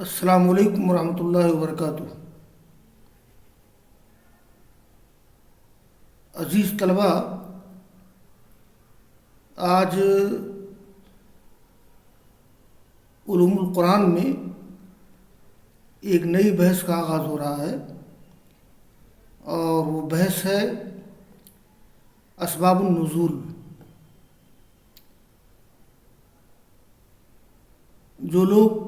السلام علیکم ورحمۃ اللہ وبرکاتہ۔ عزیز طلبہ، آج علوم القرآن میں ایک نئی بحث کا آغاز ہو رہا ہے، اور وہ بحث ہے اسباب النزول۔ جو لوگ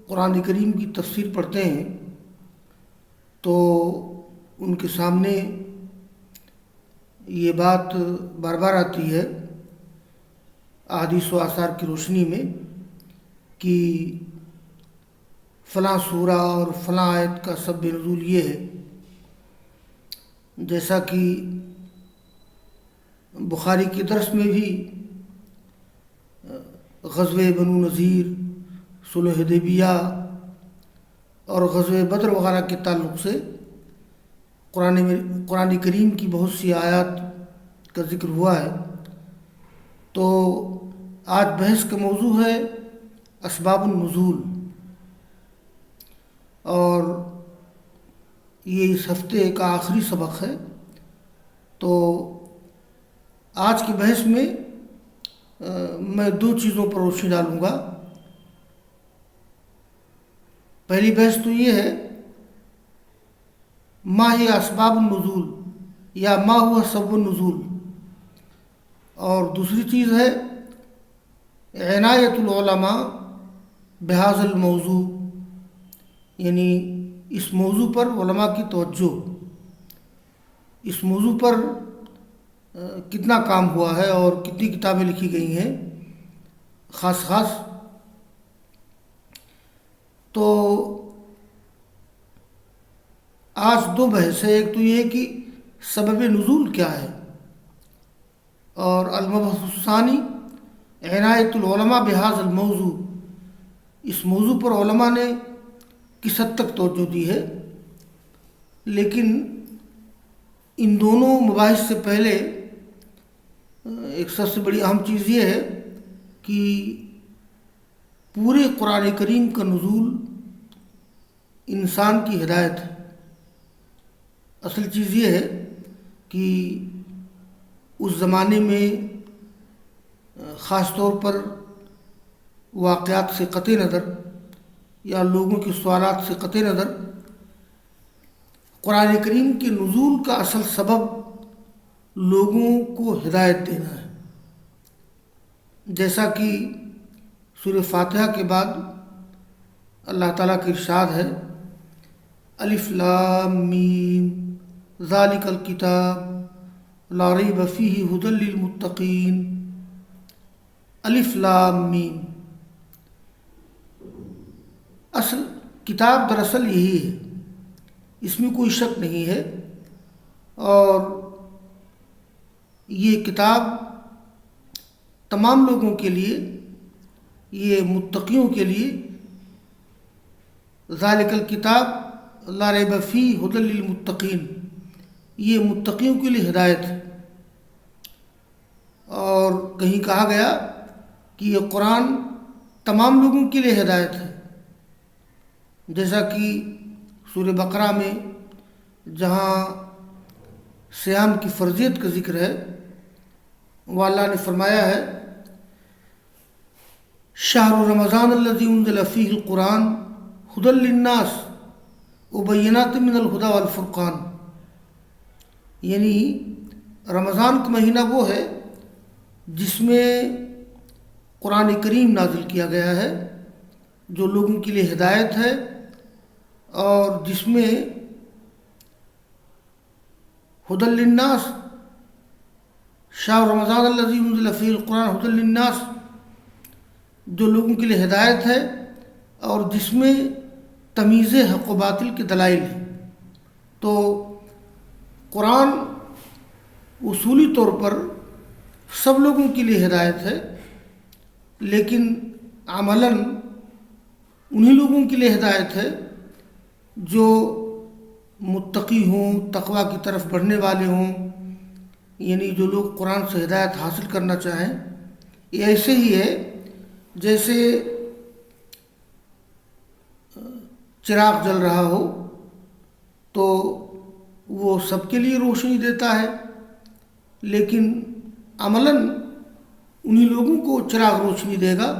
قرآن کریم کی تفسیر پڑھتے ہیں تو ان کے سامنے یہ بات بار بار آتی ہے احادیث و آثار کی روشنی میں کہ فلاں سورہ اور فلاں آیت کا سبب نزول یہ ہے، جیسا کہ بخاری کے درس میں بھی غزوہ بنو نذیر، صلح حدیبیہ اور غزوہ بدر وغیرہ کے تعلق سے قرآن کریم کی بہت سی آیات کا ذکر ہوا ہے۔ تو آج بحث کا موضوع ہے اسباب النزول، اور یہ اس ہفتے کا آخری سبق ہے۔ تو آج کی بحث میں میں دو چیزوں پر روشنی ڈالوں گا۔ پہلی بحث تو یہ ہے ما ہی اسباب النزول یا ما ہوا سبب النزول، اور دوسری چیز ہے عنایت العلماء بہذا الموضوع، یعنی اس موضوع پر علماء کی توجہ، اس موضوع پر کتنا کام ہوا ہے اور کتنی کتابیں لکھی گئی ہیں خاص خاص۔ تو آج دو بحث ہے، ایک تو یہ کہ سبب نزول کیا ہے، اور المبحث الثانی عنایت العلماء بہذا الموضوع، اس موضوع پر علماء نے کس حد تک توجہ دی ہے۔ لیکن ان دونوں مباحث سے پہلے ایک سب سے بڑی اہم چیز یہ ہے کہ پورے قرآن کریم کا نزول انسان کی ہدایت ہے۔ اصل چیز یہ ہے کہ اس زمانے میں خاص طور پر واقعات سے قطع نظر یا لوگوں کے سوالات سے قطع نظر قرآن کریم کے نزول کا اصل سبب لوگوں کو ہدایت دینا ہے۔ جیسا کہ سورہ فاتحہ کے بعد اللہ تعالیٰ کا ارشاد ہے الف لام میم ذالک الکتاب لا ریب فیہ ھدی للمتقین۔ الف لام میم، اصل کتاب دراصل یہی ہے، اس میں کوئی شک نہیں ہے، اور یہ کتاب تمام لوگوں کے لیے، یہ متقیوں کے لیے، ذالک الکتاب لا ریب فیہ ھدی للمتقین، یہ متقیوں کے لیے ہدایت ہے۔ اور کہیں کہا گیا کہ یہ قرآن تمام لوگوں کے لیے ہدایت ہے، جیسا کہ سورہ بقرہ میں جہاں صیام کی فرضیت کا ذکر ہے، وہ اللہ نے فرمایا ہے شہر رمضان الذی انزل فیہ القرآن ھدی للناس وبینات من الھدی والفرقان، یعنی رمضان کا مہینہ وہ ہے جس میں قرآن کریم نازل کیا گیا ہے، جو لوگوں کے لیے ہدایت ہے، اور جس میں ھدی للناس، شہر رمضان الذی انزل فیہ القرآن ھدی للناس، جو لوگوں کے لیے ہدایت ہے، اور جس میں تمیز حق و باطل کے دلائل ہیں۔ تو قرآن اصولی طور پر سب لوگوں کے لیے ہدایت ہے، لیکن عملاً انہی لوگوں کے لیے ہدایت ہے جو متقی ہوں، تقوی کی طرف بڑھنے والے ہوں، یعنی جو لوگ قرآن سے ہدایت حاصل کرنا چاہیں۔ یہ ایسے ہی ہے جیسے چراغ جل رہا ہو تو وہ سب کے لیے روشنی دیتا ہے، لیکن عملاً انہی لوگوں کو چراغ روشنی دے گا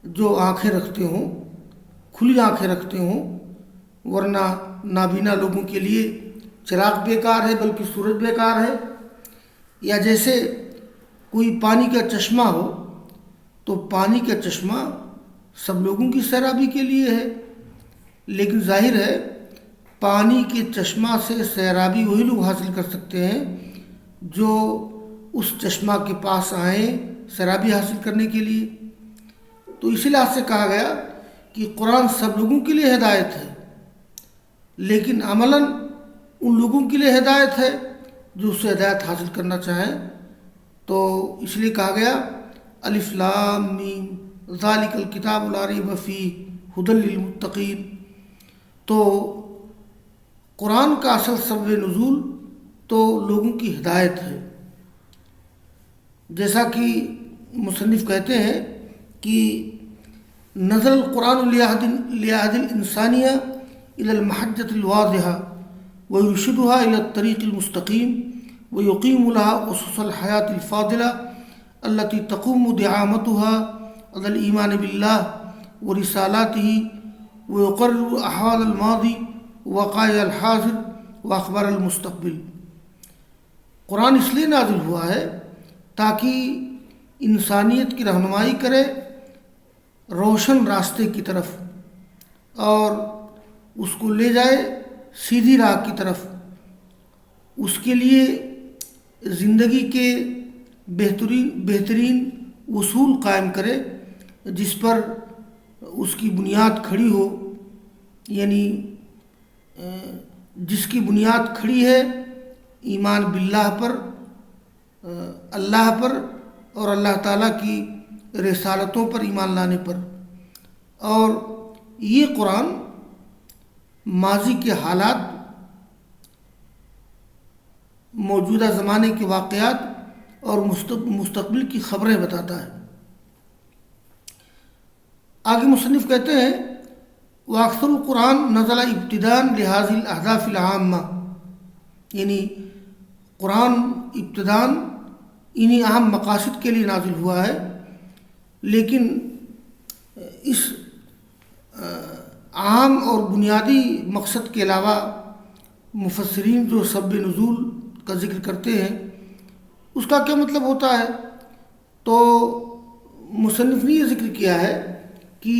جو آنکھیں رکھتے ہوں، کھلی آنکھیں رکھتے ہوں، ورنہ نابینا لوگوں کے لیے چراغ بیکار ہے بلکہ سورج بیکار ہے۔ یا جیسے کوئی پانی کا چشمہ ہو تو پانی کا چشمہ سب لوگوں کی سیرابی کے لیے ہے، لیکن ظاہر ہے پانی کے چشمہ سے سیرابی وہی لوگ حاصل کر سکتے ہیں جو اس چشمہ کے پاس آئیں سیرابی حاصل کرنے کے لیے۔ تو اسی لحاظ سے کہا گیا کہ قرآن سب لوگوں کے لیے ہدایت ہے، لیکن عملاً ان لوگوں کے لیے ہدایت ہے جو اس سے ہدایت حاصل کرنا چاہیں۔ تو اس لیے کہا گیا الف لام میم ذالک الکتاب لا ریب فیہ ھدی للمتقین۔ تو قرآن کا اصل سبب نزول تو لوگوں کی ہدایت ہے، جیسا کہ مصنف کہتے ہیں کہ نزل القرآن لیہد الانسانیہ الی المحجۃ الواضحہ ویرشدها الی الطریق المستقیم ویقیم لها اسس الحیاۃ الفاضلہ التي تقوم دعامتها علی الایمان باللہ ورسالاتہ ويقرر احوال الماضی وقائع الحاضر واخبار المستقبل۔ قرآن اس لیے نازل ہوا ہے تاکہ انسانیت کی رہنمائی کرے روشن راستے کی طرف اور اس کو لے جائے سیدھی راہ کی طرف، اس کے لیے زندگی کے بہترین اصول قائم کرے جس پر اس کی بنیاد کھڑی ہو، یعنی جس کی بنیاد کھڑی ہے ایمان باللہ پر، اللہ پر اور اللہ تعالیٰ کی رسالتوں پر ایمان لانے پر۔ اور یہ قرآن ماضی کے حالات، موجودہ زمانے کے واقعات اور مستقبل کی خبریں بتاتا ہے۔ آگے مصنف کہتے ہیں واکثر القرآن نزل ابتداء لهذه الاهداف العامہ، یعنی قرآن ابتداء انہی اہم مقاصد کے لیے نازل ہوا ہے، لیکن اس عام اور بنیادی مقصد کے علاوہ مفسرین جو سبب نزول کا ذکر کرتے ہیں اس کا کیا مطلب ہوتا ہے، تو مصنف نے یہ ذکر کیا ہے کہ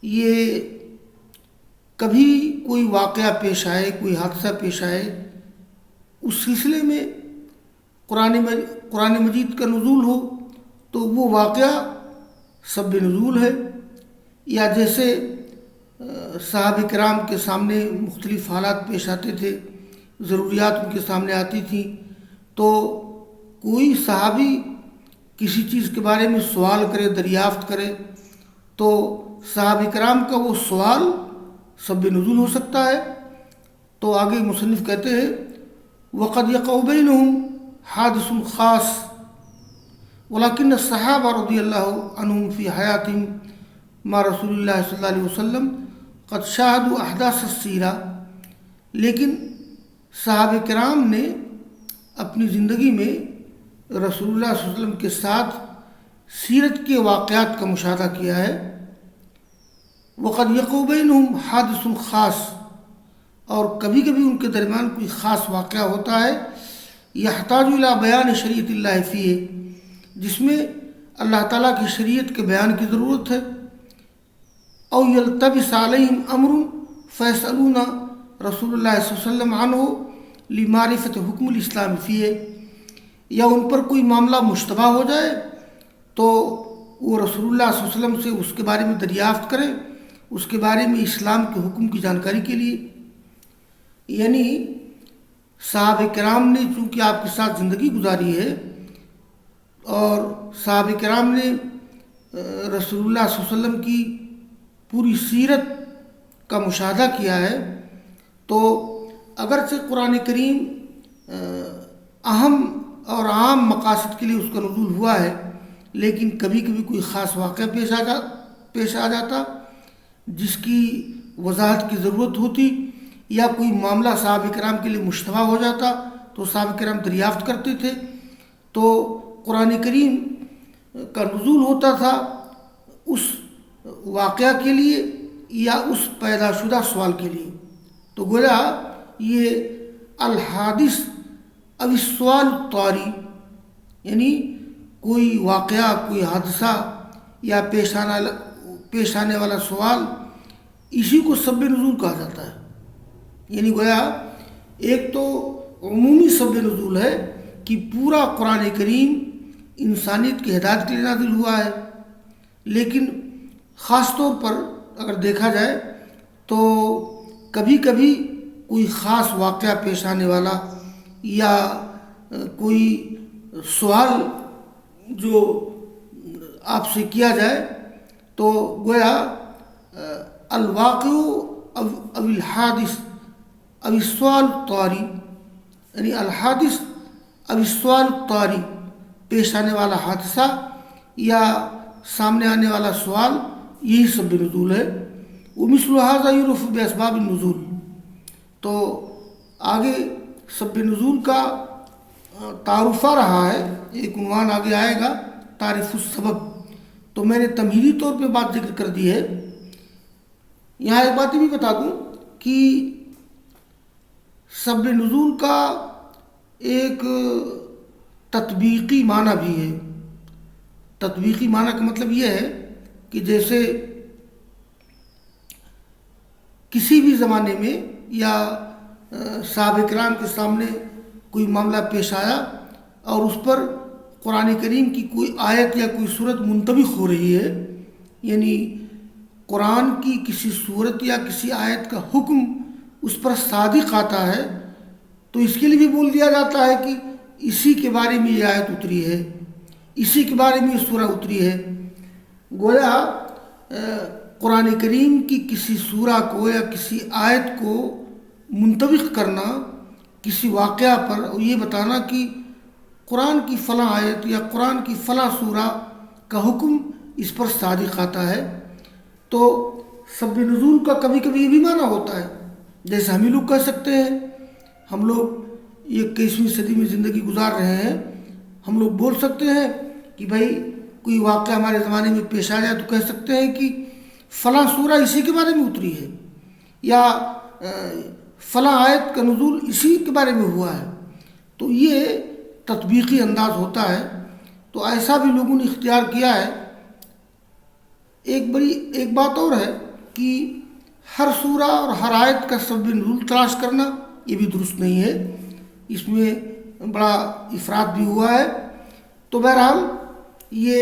یہ کبھی کوئی واقعہ پیش آئے، کوئی حادثہ پیش آئے، اس سلسلے میں قرآن مجید کا نزول ہو تو وہ واقعہ سبب نزول ہے۔ یا جیسے صحابہ کرام کے سامنے مختلف حالات پیش آتے تھے، ضروریات ان کے سامنے آتی تھیں، تو کوئی صحابی کسی چیز کے بارے میں سوال کرے، دریافت کرے، تو صحابہ کرام کا وہ سوال سبب نزول ہو سکتا ہے۔ تو آگے مصنف کہتے ہیں وقد یقع بینہم حادث خاص ولکن الصحابہ رضی اللہ عنہم فی حیاتہم مع رسول اللہ صلی اللہ علیہ وسلم قد شاہدوا احداث السیرہ، لیکن صحابہ کرام نے اپنی زندگی میں رسول اللہ صلی اللہ علیہ وسلم کے ساتھ سیرت کے واقعات کا مشاہدہ کیا ہے۔ وقد یقع بینہم حادث خاص، اور کبھی کبھی ان کے درمیان کوئی خاص واقعہ ہوتا ہے یحتاج الی بیان شریعت اللہ فیہ، جس میں اللہ تعالیٰ کی شریعت کے بیان کی ضرورت ہے۔ او یلتبس علیہم امر فیسألون رسول اللہ صلی اللہ علیہ وسلم عنہ لمعرفت حکم الاسلام فیہ، یا ان پر کوئی معاملہ مشتبہ ہو جائے تو وہ رسول اللہ صلی اللہ علیہ وسلم سے اس کے بارے میں دریافت کریں، اس کے بارے میں اسلام کے حکم کی جانکاری کے لیے۔ یعنی صحابہ کرام نے چونکہ آپ کے ساتھ زندگی گزاری ہے اور صحابہ کرام نے رسول اللہ صلی اللہ علیہ وسلم کی پوری سیرت کا مشاہدہ کیا ہے، تو اگرچہ قرآن کریم اہم اور عام مقاصد کے لیے اس کا نزول ہوا ہے، لیکن کبھی کبھی کوئی خاص واقعہ پیش آ جاتا جس کی وضاحت کی ضرورت ہوتی یا کوئی معاملہ صحابہ کرام کے لیے مشتبہ ہو جاتا تو صحابہ کرام دریافت کرتے تھے، تو قرآن کریم کا نزول ہوتا تھا اس واقعہ کے لیے یا اس پیدا شدہ سوال کے لیے۔ تو گویا یہ الحادث اب السؤال الطاری، یعنی کوئی واقعہ، کوئی حادثہ یا پیش آنے والا سوال، اسی کو سبب نزول کہا جاتا ہے۔ یعنی گویا ایک تو عمومی سبب نزول ہے کہ پورا قرآن کریم انسانیت کی ہدایت کے لیے نازل ہوا ہے، لیکن خاص طور پر اگر دیکھا جائے تو کبھی کبھی کوئی خاص واقعہ پیش آنے والا یا کوئی سوال جو آپ سے کیا جائے تو گویا الواقع او الحادث اب السؤال الطاری، یعنی الحادث اب السؤال الطاری، پیش آنے والا حادثہ یا سامنے آنے والا سوال، یہی سبب نزول ہے۔ ومثل هذا يعرف باسباب النزول۔ تو آگے سبب نزول کا تعارف آ رہا ہے، ایک عنوان آگے آئے گا تعریف السبب، تو میں نے تمہیدی طور پہ بات ذکر کر دی ہے۔ یہاں ایک بات بھی بتا دوں کہ سبب نزول کا ایک تطبیقی معنی بھی ہے۔ تطبیقی معنی کا مطلب یہ ہے کہ جیسے کسی بھی زمانے میں یا صحابہ کرام کے سامنے کوئی معاملہ پیش آیا اور اس پر قرآن کریم کی کوئی آیت یا کوئی صورت منطبق ہو رہی ہے، یعنی قرآن کی کسی صورت یا کسی آیت کا حکم اس پر صادق آتا ہے، تو اس کے لیے بھی بول دیا جاتا ہے کہ اسی کے بارے میں یہ آیت اتری ہے، اسی کے بارے میں یہ سورہ اتری ہے۔ گویا قرآن کریم کی کسی سورہ کو یا کسی آیت کو منطبق کرنا کسی واقعہ پر، اور یہ بتانا کہ قرآن کی فلاں آیت یا قرآن کی فلاں سورہ کا حکم اس پر صادق آتا ہے۔ تو سبب نزول کا کبھی کبھی یہ بھی معنی ہوتا ہے، جیسے ہم ہی لوگ کہہ سکتے ہیں، ہم لوگ یہ 21ویں صدی میں زندگی گزار رہے ہیں، ہم لوگ بول سکتے ہیں کہ بھائی کوئی واقعہ ہمارے زمانے میں پیش آ جائے تو کہہ سکتے ہیں کہ فلاں سورہ اسی کے بارے میں اتری ہے یا فلاں آیت کا نزول اسی کے بارے میں ہوا ہے۔ تو یہ تطبیقی انداز ہوتا ہے، تو ایسا بھی لوگوں نے اختیار کیا ہے۔ ایک بات اور ہے کہ ہر سورہ اور ہر آیت کا سبب نزول تلاش کرنا یہ بھی درست نہیں ہے، اس میں بڑا افراد بھی ہوا ہے۔ تو بہرحال یہ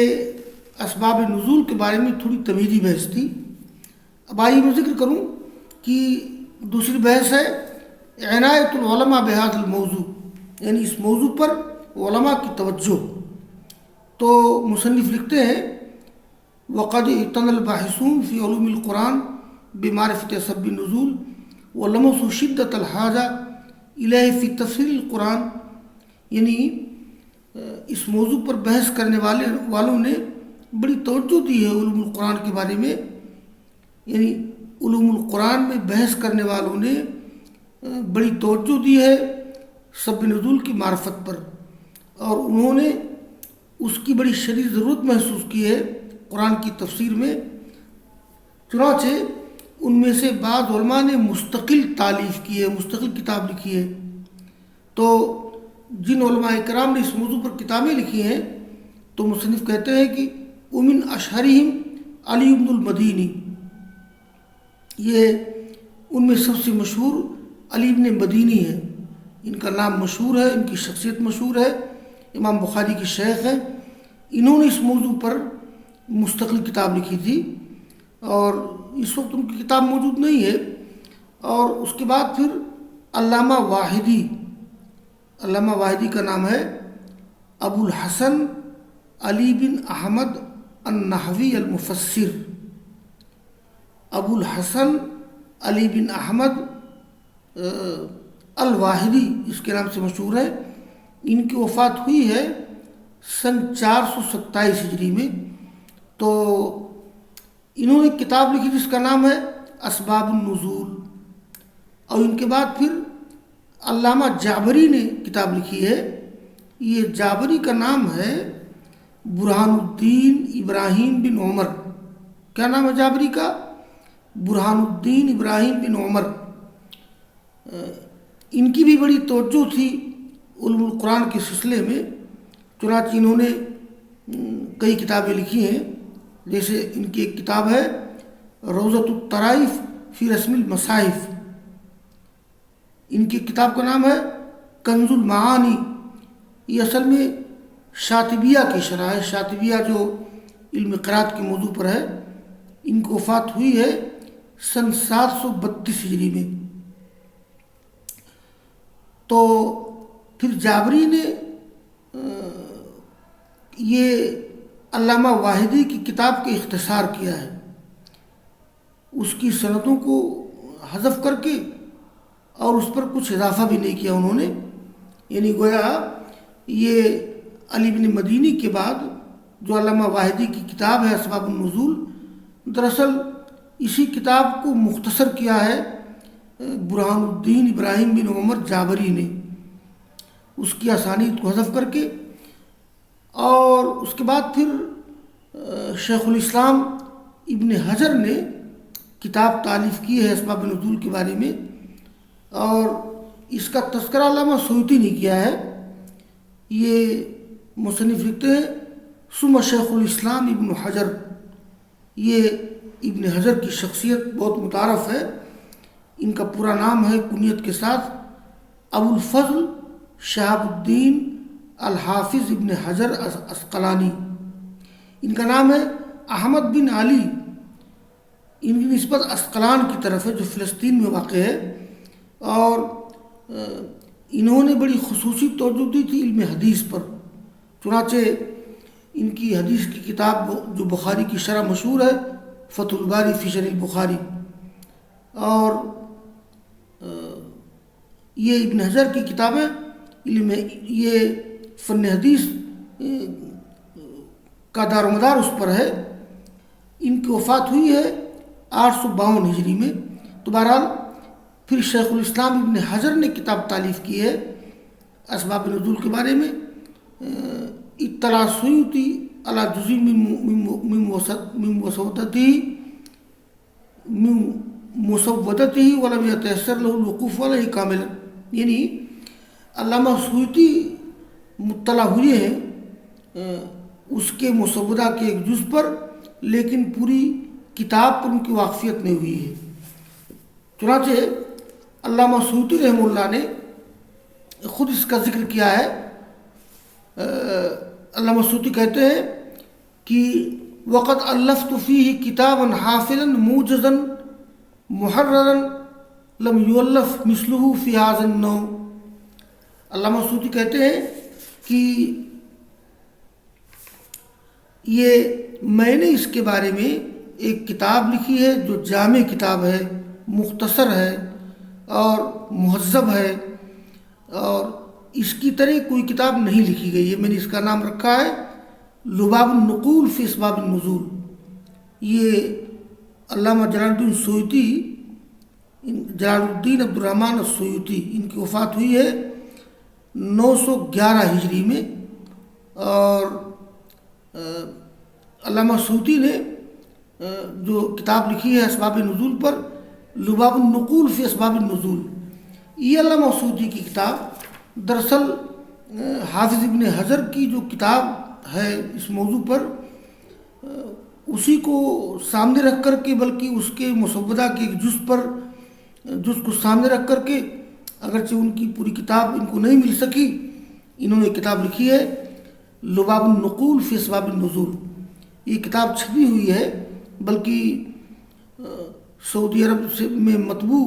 اسباب نزول کے بارے میں تھوڑی تمہیدی بحث تھی۔ اب آئیے میں ذکر کروں کہ دوسری بحث ہے عنایت العلماء بہذا الموضوع، یعنی اس موضوع پر علماء کی توجہ۔ تو مصنف لکھتے ہیں وقد اعتنى الباحثون في علوم القرآن بمعرفة سبب النزول ولمسوا شدة الحاجة إليه في تفسير القرآن، یعنی اس موضوع پر بحث کرنے والوں نے بڑی توجہ دی ہے علوم القرآن کے بارے میں، یعنی علوم القرآن میں بحث کرنے والوں نے بڑی توجہ دی ہے سبب نزول کی معرفت پر، اور انہوں نے اس کی بڑی شدید ضرورت محسوس کی ہے قرآن کی تفسیر میں۔ چنانچہ ان میں سے بعض علماء نے مستقل تالیف کی ہے، مستقل کتاب لکھی ہے۔ تو جن علماء کرام نے اس موضوع پر کتابیں لکھی ہیں تو مصنف کہتے ہیں کہ ومن اشہرہم علی بن المدینی، یہ ان میں سب سے مشہور علی بن مدینی ہے، ان کا نام مشہور ہے، ان کی شخصیت مشہور ہے، امام بخاری کے شیخ ہیں۔ انہوں نے اس موضوع پر مستقل کتاب لکھی تھی اور اس وقت ان کی کتاب موجود نہیں ہے۔ اور اس کے بعد پھر علامہ واحدی کا نام ہے ابو الحسن علی بن احمد النحوی المفسر، ابو الحسن علی بن احمد الواحدی اس کے نام سے مشہور ہے۔ ان کی وفات ہوئی ہے سن 427 ہجری میں۔ تو انہوں نے کتاب لکھی جس کا نام ہے اسباب النزول، اور ان کے بعد پھر علامہ جعبری نے کتاب لکھی ہے. یہ جعبری کا نام ہے برہان الدین ابراہیم بن عمر. کیا نام ہے جعبری کا؟ برہان الدین ابراہیم بن عمر. ان کی بھی بڑی توجہ تھی علم القرآن کے سلسلے میں، چنانچہ انہوں نے کئی کتابیں لکھی ہیں. جیسے ان کی ایک کتاب ہے روضۃ الطرائف فی رسم المصاحف. ان کی کتاب کا نام ہے کنز المعانی. یہ اصل میں شاطبیہ کی شرح ہے. شاطبیہ جو علم قرات کے موضوع پر ہے. ان کی وفات ہوئی ہے سن 732 ہجری میں. تو پھر جعبری نے یہ علامہ واحدی کی کتاب کا اختصار کیا ہے. اس کی سندوں کو حذف کر کے اور اس پر کچھ اضافہ بھی نہیں کیا انہوں نے. یعنی گویا یہ علی بن مدینی کے بعد جو علامہ واحدی کی کتاب ہے اسباب النزول، دراصل اسی کتاب کو مختصر کیا ہے برہان الدین ابراہیم بن عمر جعبری نے، اس کی اسانید کو حذف کر کے. اور اس کے بعد پھر شیخ الاسلام ابن حجر نے کتاب تالیف کی ہے اسباب نزول کے بارے میں، اور اس کا تذکرہ علامہ سیوطی نے کیا ہے. یہ مصنف لکھتے ہیں ثم شیخ الاسلام ابن حجر. یہ ابن حجر کی شخصیت بہت متعارف ہے. ان کا پورا نام ہے کنیت کے ساتھ ابو الفضل شہاب الدین الحافظ ابن حجر عسقلانی. ان کا نام ہے احمد بن علی. ان کی نسبت عسقلان کی طرف ہے جو فلسطین میں واقع ہے. اور انہوں نے بڑی خصوصی توجہ دی تھی علم حدیث پر. چنانچہ ان کی حدیث کی کتاب جو بخاری کی شرح مشہور ہے فتح الباری فی شرح البخاری. اور یہ ابن حجر کی کتابیں علم یہ فن حدیث کا دار و مدار اس پر ہے. ان کی وفات ہوئی ہے 852 ہجری میں. تو بہرحال پھر شیخ الاسلام ابن حجر نے کتاب تالیف کی ہے اسباب نزول کے بارے میں. اطلاع سیوطی علی جزء من مسودته ولم يتيسر له الوقوف علیہ کاملا. یعنی علامہ سیوطی مطلع ہوئے ہیں اس کے مسودہ کے ایک جز پر، لیکن پوری کتاب پر ان کی واقفیت نہیں ہوئی ہے. چنانچہ علامہ سیوطی رحمہ اللہ نے خود اس کا ذکر کیا ہے. علامہ سیوطی کہتے ہیں کہ وقت الفت فیہ کتابا حافلا موجزا محررا لم یولف مثلہ فی ھذا النوع. علامہ سیوطی کہتے ہیں کہ یہ میں نے اس کے بارے میں ایک کتاب لکھی ہے جو جامع کتاب ہے، مختصر ہے اور مہذب ہے، اور اس کی طرح کوئی کتاب نہیں لکھی گئی ہے. میں نے اس کا نام رکھا ہے لباب النقول فی اسباب النزول. یہ علامہ جلال الدین سیوطی، جلال الدین عبد الرحمن السیوطی، ان کی وفات ہوئی ہے 911 ہجری میں. اور علامہ سیوطی نے جو کتاب لکھی ہے اسباب نزول پر لباب النقول فی اسباب النزول، یہ علامہ سیوطی کی کتاب دراصل حافظ ابن حجر کی جو کتاب ہے اس موضوع پر اسی کو سامنے رکھ کر کے، بلکہ اس کے مسودہ کے ایک جز کو سامنے رکھ کر کے، اگرچہ ان کی پوری کتاب ان کو نہیں مل سکی، انہوں نے کتاب لکھی ہے لباب النقول فی اسباب النزول. یہ کتاب چھپی ہوئی ہے، بلکہ سعودی عرب میں مطبوع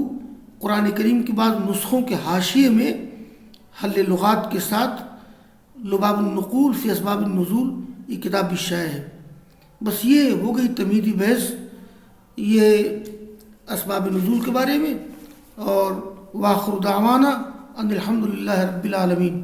قرآن کریم کے بعض نسخوں کے حاشیے میں حل لغات کے ساتھ لباب النقول فی اسباب النزول یہ کتاب بھی شائع ہے. بس یہ ہو گئی تمہیدی بحث یہ اسباب نزول کے بارے میں. اور وآخر دعوانا ان الحمد للہ رب العالمین.